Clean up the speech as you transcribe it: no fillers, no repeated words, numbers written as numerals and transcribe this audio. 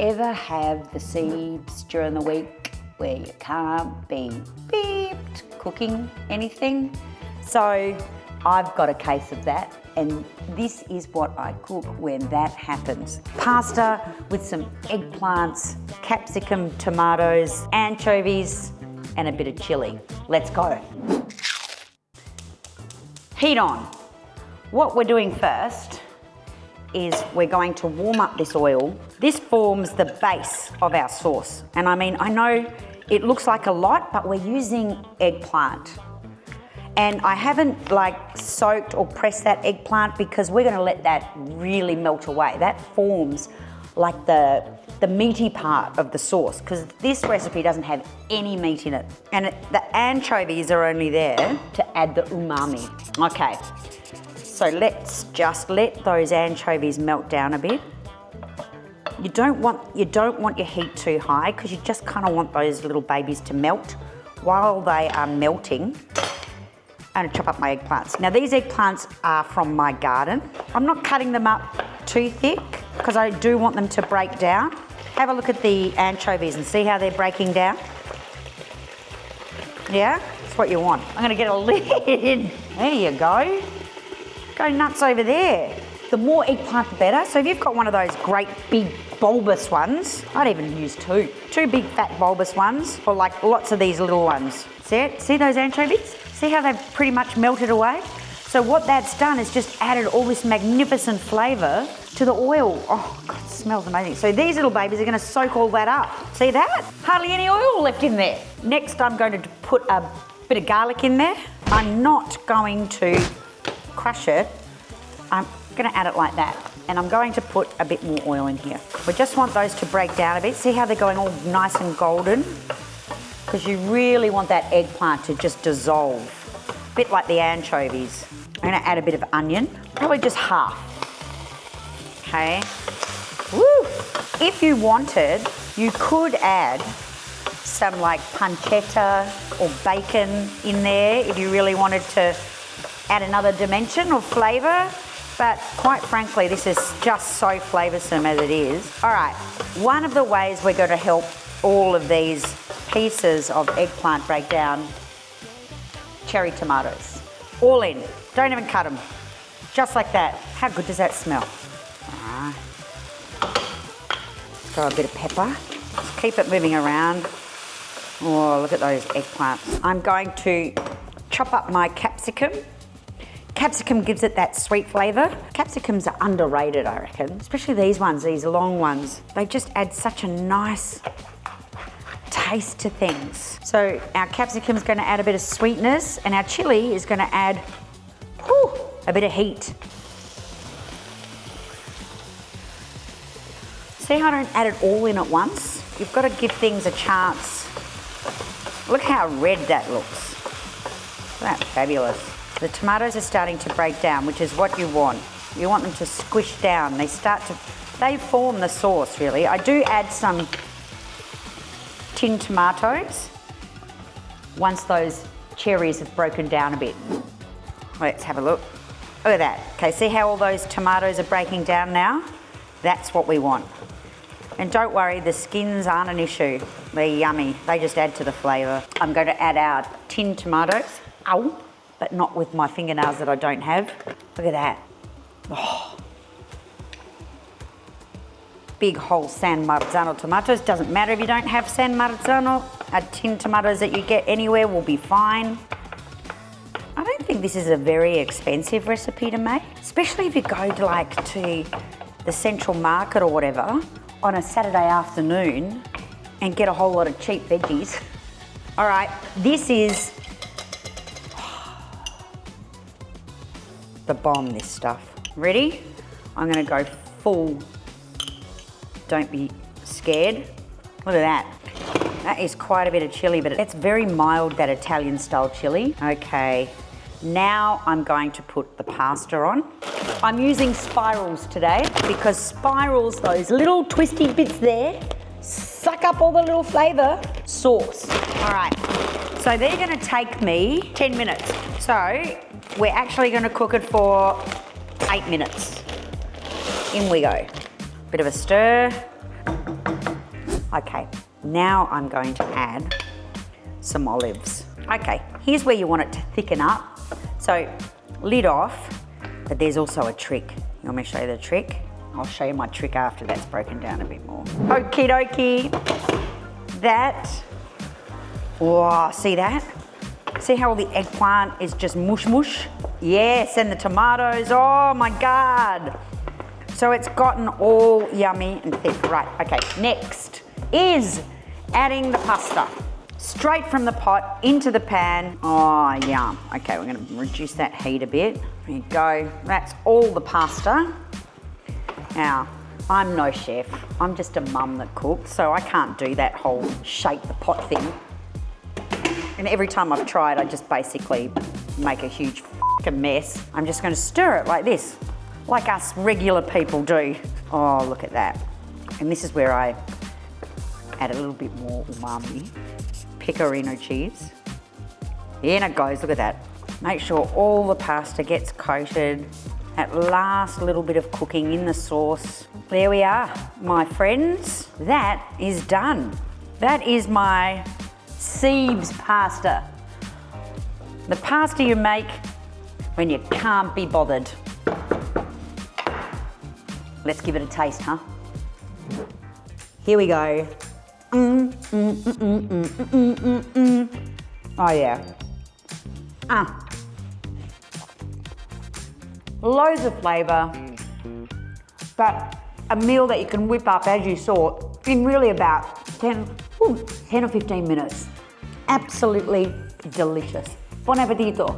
ever have the seeds during the week where you can't be beeped cooking anything? So I've got a case of that, and this is what I cook when that happens. Pasta with some eggplants, capsicum, tomatoes, anchovies, and a bit of chilli. Let's go. Heat on. What we're doing first is we're going to warm up this oil. This forms the base of our sauce. And I mean, I know it looks like a lot, but we're using eggplant. And I haven't like soaked or pressed that eggplant because we're gonna let that really melt away. That forms like the meaty part of the sauce, because this recipe doesn't have any meat in it. And the anchovies are only there to add the umami. Okay, so let's just let those anchovies melt down a bit. You don't want your heat too high, because you just kind of want those little babies to melt. While they are melting, I'm gonna chop up my eggplants. Now these eggplants are from my garden. I'm not cutting them up too thick because I do want them to break down. Have a look at the anchovies and see how they're breaking down. Yeah, that's what you want. I'm gonna get a lid. There you go. Go nuts over there. The more eggplant, the better. So if you've got one of those great big bulbous ones, I'd even use two big fat bulbous ones, or like lots of these little ones. See it? See those anchovies? See how they've pretty much melted away? So what that's done is just added all this magnificent flavour to the oil. Oh God, it smells amazing. So these little babies are gonna soak all that up. See that? Hardly any oil left in there. Next, I'm going to put a bit of garlic in there. I'm not going to crush it. I'm gonna add it like that. And I'm going to put a bit more oil in here. We just want those to break down a bit. See how they're going all nice and golden? Because you really want that eggplant to just dissolve. A bit like the anchovies. I'm gonna add a bit of onion, probably just half. Okay. Woo! If you wanted, you could add some like pancetta or bacon in there if you really wanted to add another dimension or flavour. But quite frankly, this is just so flavoursome as it is. All right, one of the ways we're going to help all of these pieces of eggplant break down, cherry tomatoes. All in, don't even cut them. Just like that. How good does that smell? Throw a bit of pepper. Just keep it moving around. Oh, look at those eggplants. I'm going to chop up my capsicum. Capsicum gives it that sweet flavour. Capsicums are underrated, I reckon. Especially these ones, these long ones. They just add such a nice taste to things. So our capsicum's going to add a bit of sweetness, and our chilli is going to add a bit of heat. See how I don't add it all in at once? You've got to give things a chance. Look how red that looks. Isn't that fabulous? The tomatoes are starting to break down, which is what you want. You want them to squish down. They form the sauce, really. I do add some tinned tomatoes once those cherries have broken down a bit. Let's have a look. Look at that. Okay, see how all those tomatoes are breaking down now? That's what we want. And don't worry, the skins aren't an issue. They're yummy. They just add to the flavour. I'm going to add our tinned tomatoes. Ow. But not with my fingernails that I don't have. Look at that. Oh. Big whole San Marzano tomatoes. Doesn't matter if you don't have San Marzano. Tinned tomatoes that you get anywhere will be fine. I don't think this is a very expensive recipe to make, especially if you go to the Central Market or whatever on a Saturday afternoon and get a whole lot of cheap veggies. All right, this is the bomb, this stuff. Ready? I'm gonna go full. Don't be scared. Look at that. That is quite a bit of chilli, but it's very mild, that Italian style chilli. Okay, now I'm going to put the pasta on. I'm using spirals today because spirals, those little twisty bits there, suck up all the little flavour sauce. All right, so they're gonna take me 10 minutes. So we're actually gonna cook it for 8 minutes. In we go. Bit of a stir. Okay, now I'm going to add some olives. Okay, here's where you want it to thicken up. So lid off, but there's also a trick. You want me to show you the trick? I'll show you my trick after that's broken down a bit more. Okie dokie. That, oh, see that? See how all the eggplant is just mush mush? Yes, and the tomatoes, oh my God. So it's gotten all yummy and thick. Right, okay, next is adding the pasta. Straight from the pot into the pan. Oh, yum. Okay, we're gonna reduce that heat a bit. There you go, that's all the pasta. Now, I'm no chef. I'm just a mum that cooks, so I can't do that whole shake the pot thing. And every time I've tried, I just basically make a huge f***ing mess. I'm just gonna stir it like this, like us regular people do. Oh, look at that. And this is where I add a little bit more umami. Pecorino cheese. In it goes, look at that. Make sure all the pasta gets coated. That last little bit of cooking in the sauce. There we are, my friends. That is done. That is my Siebes pasta. The pasta you make when you can't be bothered. Let's give it a taste, huh? Here we go. Oh yeah. Loads of flavour, but a meal that you can whip up, as you saw, in really about 10 or 15 minutes. Absolutely delicious. Buon appetito.